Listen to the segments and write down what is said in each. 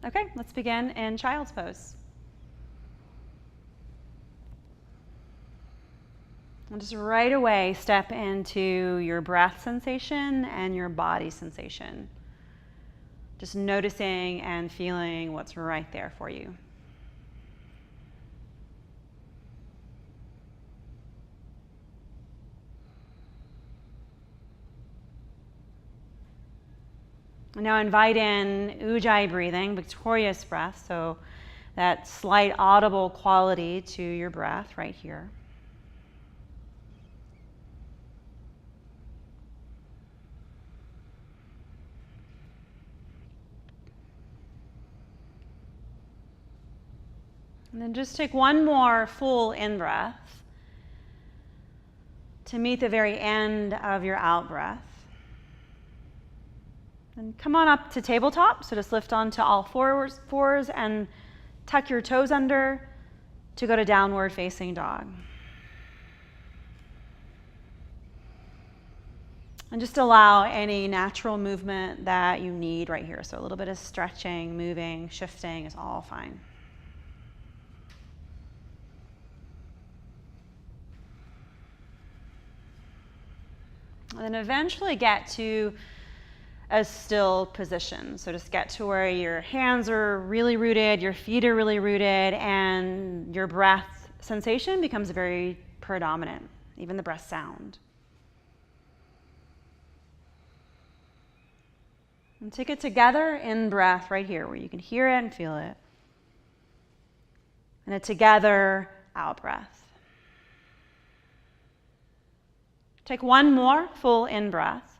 Okay, let's begin in child's pose. And just right away step into your breath sensation and your body sensation. Just noticing and feeling what's right there for you. Now invite in Ujjayi breathing, victorious breath, so that slight audible quality to your breath right here. And then just take one more full in-breath to meet the very end of your out-breath. And come on up to tabletop, so just lift onto all fours and tuck your toes under to go to downward facing dog. And just allow any natural movement that you need right here. So a little bit of stretching, moving, shifting is all fine. And then eventually get to a still position. So just get to where your hands are really rooted, your feet are really rooted, and your breath sensation becomes very predominant, even the breath sound. And take it together in breath right here where you can hear it and feel it. And a together out breath. Take one more full in breath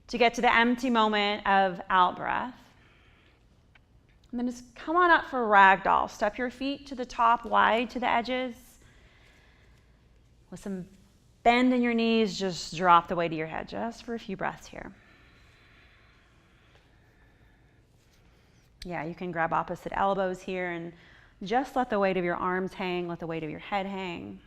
to get to the empty moment of out breath. And then just come on up for ragdoll. Step your feet to the top, wide to the edges. With some bend in your knees, just drop the weight of your head just for a few breaths here. Yeah, you can grab opposite elbows here and just let the weight of your arms hang, let the weight of your head hang.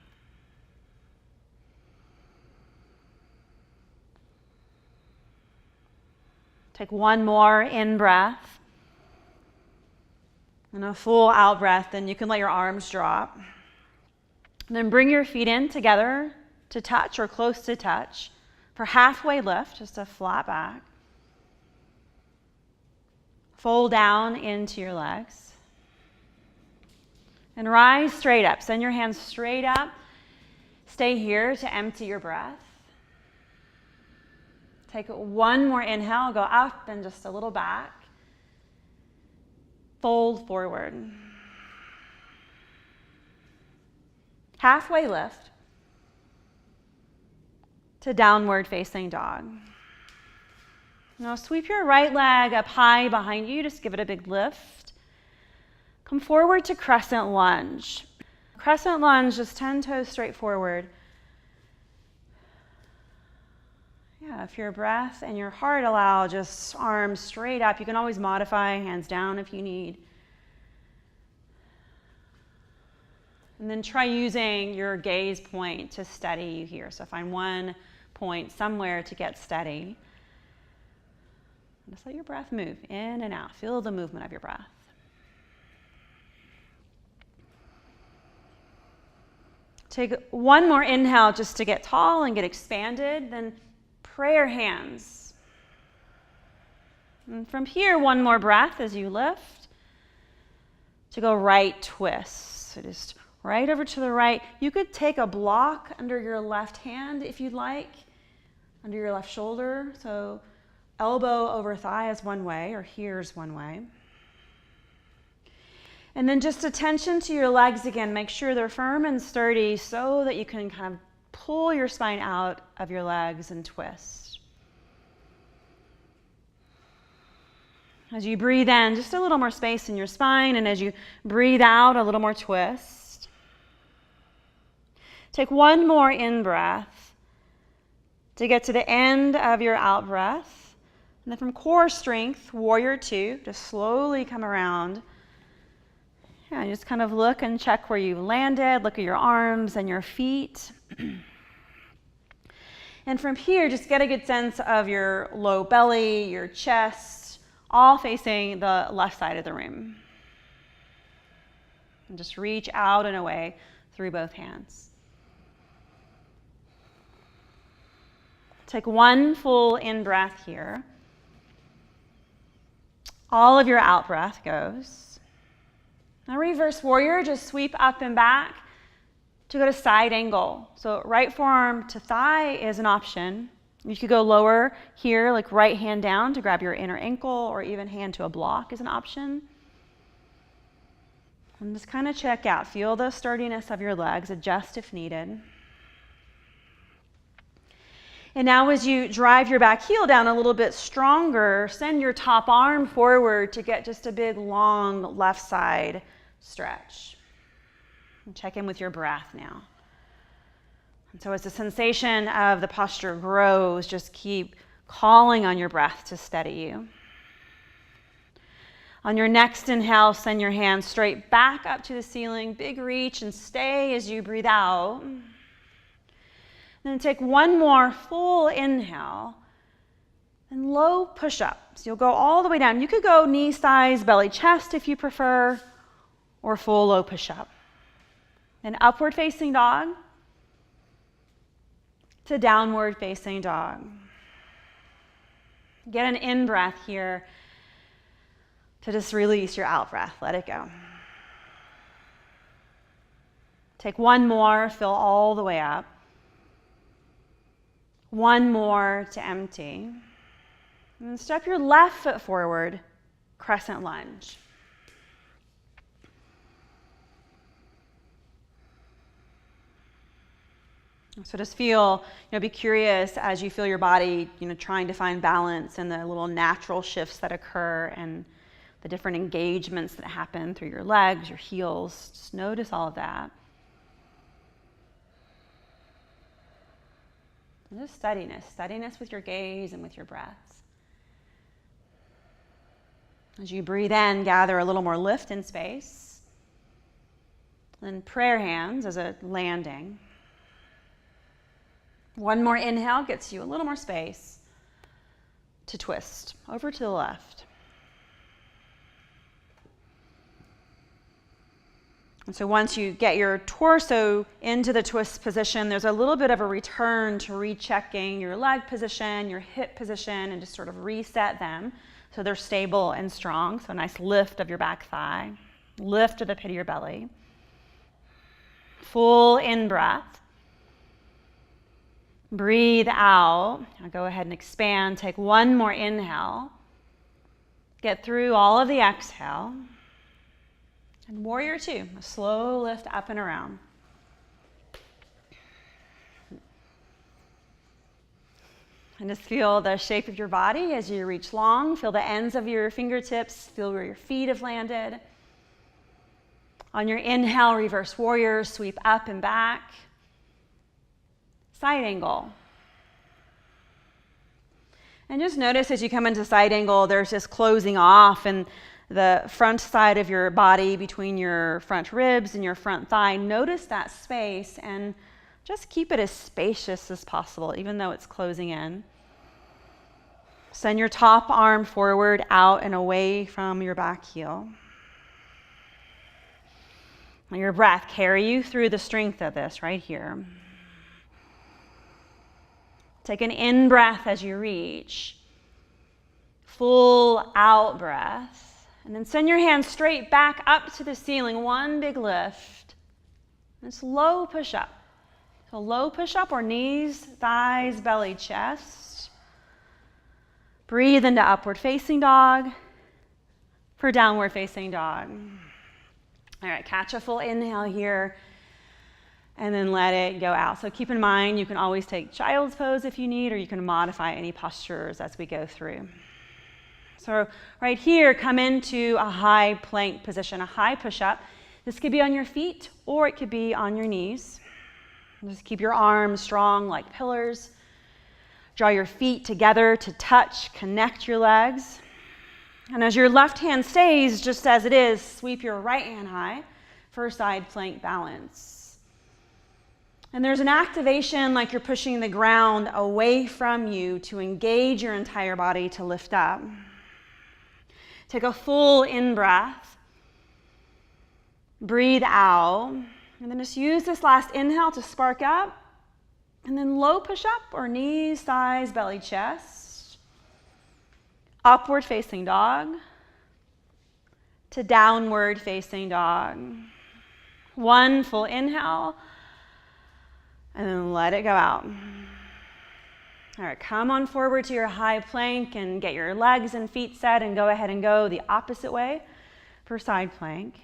Take one more in breath and a full out breath. Then you can let your arms drop. And then bring your feet in together to touch or close to touch for halfway lift, just a flat back. Fold down into your legs. And rise straight up. Send your hands straight up. Stay here to empty your breath. Take one more inhale, go up and just a little back. Fold forward. Halfway lift to downward facing dog. Now sweep your right leg up high behind you, just give it a big lift. Come forward to crescent lunge. Crescent lunge, just 10 toes straight forward. Yeah, if your breath and your heart allow, just arms straight up. You can always modify, hands down if you need. And then try using your gaze point to steady you here. So find one point somewhere to get steady. Just let your breath move in and out. Feel the movement of your breath. Take one more inhale just to get tall and get expanded. Then prayer hands. And from here, one more breath as you lift to go right twist. So just right over to the right. You could take a block under your left hand if you'd like, under your left shoulder. So elbow over thigh is one way, or here's one way. And then just attention to your legs again. Make sure they're firm and sturdy so that you can kind of pull your spine out of your legs and twist. As you breathe in, just a little more space in your spine, and as you breathe out, a little more twist. Take one more in-breath to get to the end of your out-breath. And then from core strength, warrior two, just slowly come around. Yeah, just kind of look and check where you landed. Look at your arms and your feet. And from here, just get a good sense of your low belly, your chest, all facing the left side of the room. And just reach out and away through both hands. Take one full in-breath here. All of your out-breath goes. Now reverse warrior, just sweep up and back to go to side angle. So right forearm to thigh is an option. You could go lower here, like right hand down to grab your inner ankle, or even hand to a block is an option. And just kind of check out. Feel the sturdiness of your legs. Adjust if needed. And now as you drive your back heel down a little bit stronger, send your top arm forward to get just a big, long left side stretch. And check in with your breath now. And so as the sensation of the posture grows, just keep calling on your breath to steady you. On your next inhale, send your hands straight back up to the ceiling. Big reach and stay as you breathe out. Then take one more full inhale and low push-ups. You'll go all the way down. You could go knees, thighs, belly, chest if you prefer, or full low push-up. Then upward facing dog to downward facing dog. Get an in-breath here to just release your out-breath. Let it go. Take one more, fill all the way up. One more to empty. And then step your left foot forward, crescent lunge. So just feel, be curious as you feel your body, trying to find balance and the little natural shifts that occur and the different engagements that happen through your legs, your heels. Just notice all of that. And just steadiness with your gaze and with your breaths. As you breathe in, gather a little more lift in space. Then prayer hands as a landing. One more inhale gets you a little more space to twist over to the left. And so once you get your torso into the twist position, there's a little bit of a return to rechecking your leg position, your hip position, and just sort of reset them so they're stable and strong. So a nice lift of your back thigh, lift of the pit of your belly. Full in-breath. Breathe out. Now go ahead and expand. Take one more inhale. Get through all of the exhale. And warrior two, a slow lift up and around. And just feel the shape of your body as you reach long. Feel the ends of your fingertips. Feel where your feet have landed. On your inhale, reverse warrior, sweep up and back. Side angle. And just notice as you come into side angle, there's this closing off and the front side of your body between your front ribs and your front thigh. Notice that space and just keep it as spacious as possible, even though it's closing in. Send your top arm forward, out and away from your back heel. Let your breath carry you through the strength of this right here. Take an in-breath as you reach. Full out breath. And then send your hands straight back up to the ceiling. One big lift. And it's low push-up. So low push-up or knees, thighs, belly, chest. Breathe into upward facing dog for downward facing dog. All right, catch a full inhale here and then let it go out. So keep in mind, you can always take child's pose if you need, or you can modify any postures as we go through. So right here, come into a high plank position, a high push-up. This could be on your feet or it could be on your knees. Just keep your arms strong like pillars. Draw your feet together to touch, connect your legs. And as your left hand stays just as it is, sweep your right hand high for side plank balance. And there's an activation like you're pushing the ground away from you to engage your entire body to lift up. Take a full in-breath. Breathe out. And then just use this last inhale to spark up. And then low push-up or knees, thighs, belly, chest. Upward facing dog. To downward facing dog. One full inhale. And then let it go out. All right, come on forward to your high plank and get your legs and feet set and go ahead and go the opposite way for side plank.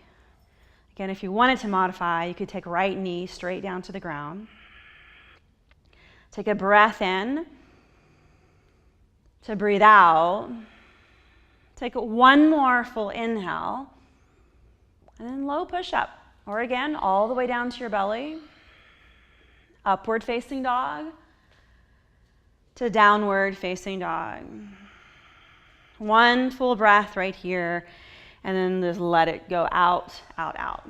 Again, if you wanted to modify, you could take right knee straight down to the ground. Take a breath in to breathe out. Take one more full inhale and then low push up. Or again, all the way down to your belly. Upward facing dog to downward facing dog. One full breath right here, and then just let it go out, out, out.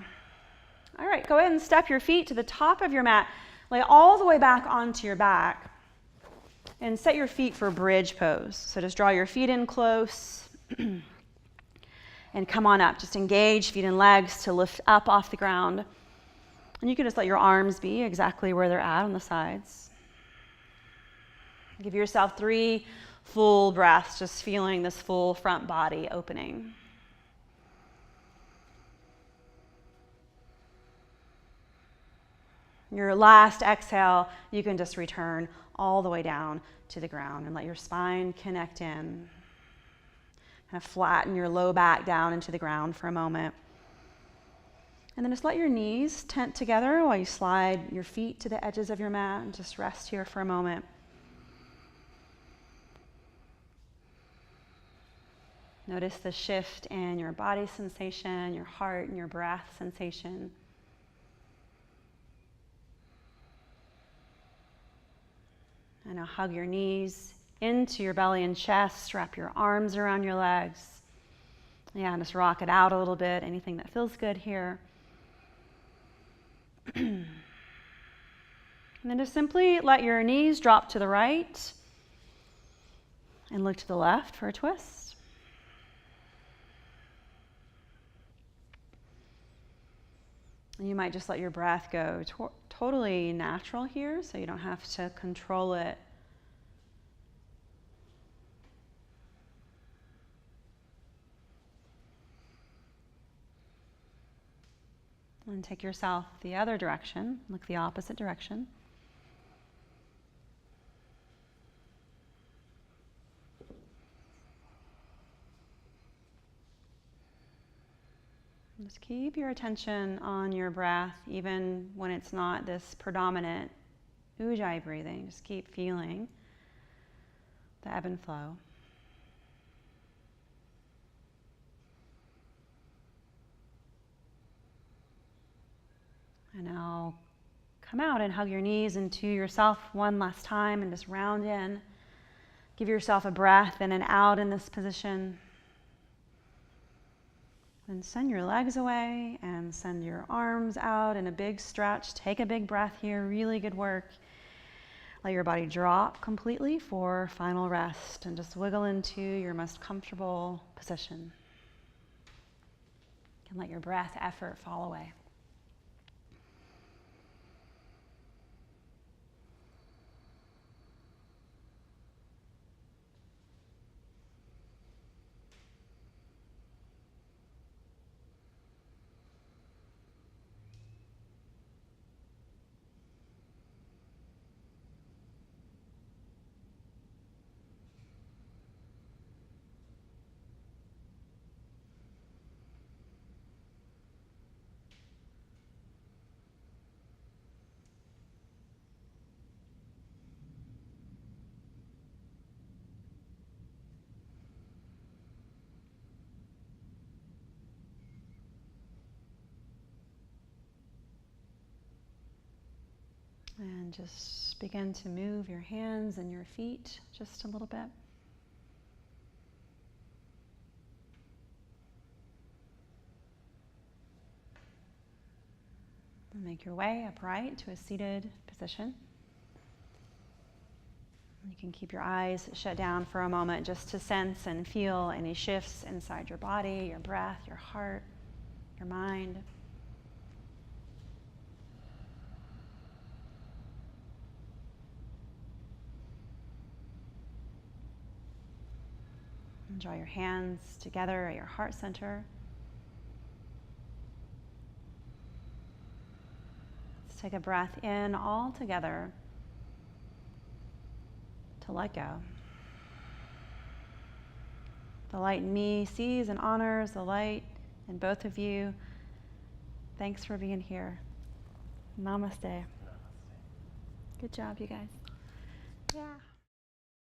All right, go ahead and step your feet to the top of your mat. Lay all the way back onto your back and set your feet for bridge pose. So just draw your feet in close and come on up. Just engage feet and legs to lift up off the ground. And you can just let your arms be exactly where they're at on the sides. Give yourself 3 full breaths, just feeling this full front body opening. Your last exhale, you can just return all the way down to the ground and let your spine connect in. Kind of flatten your low back down into the ground for a moment. And then just let your knees tent together while you slide your feet to the edges of your mat and just rest here for a moment. Notice the shift in your body sensation, your heart and your breath sensation. And now hug your knees into your belly and chest, wrap your arms around your legs. Yeah, and just rock it out a little bit, anything that feels good here. And then just simply let your knees drop to the right and look to the left for a twist. And you might just let your breath go totally natural here, so you don't have to control it. And take yourself the other direction, look the opposite direction. Just keep your attention on your breath, even when it's not this predominant ujjayi breathing. Just keep feeling the ebb and flow. And now come out and hug your knees into yourself one last time and just round in. Give yourself a breath in and out in this position. Then send your legs away and send your arms out in a big stretch. Take a big breath here, really good work. Let your body drop completely for final rest and just wiggle into your most comfortable position. And let your breath effort fall away. And just begin to move your hands and your feet just a little bit. And make your way upright to a seated position. You can keep your eyes shut down for a moment just to sense and feel any shifts inside your body, your breath, your heart, your mind. And draw your hands together at your heart center. Let's take a breath in all together to let go. The light in me sees and honors the light in both of you. Thanks for being here. Namaste. Good job, you guys. Yeah.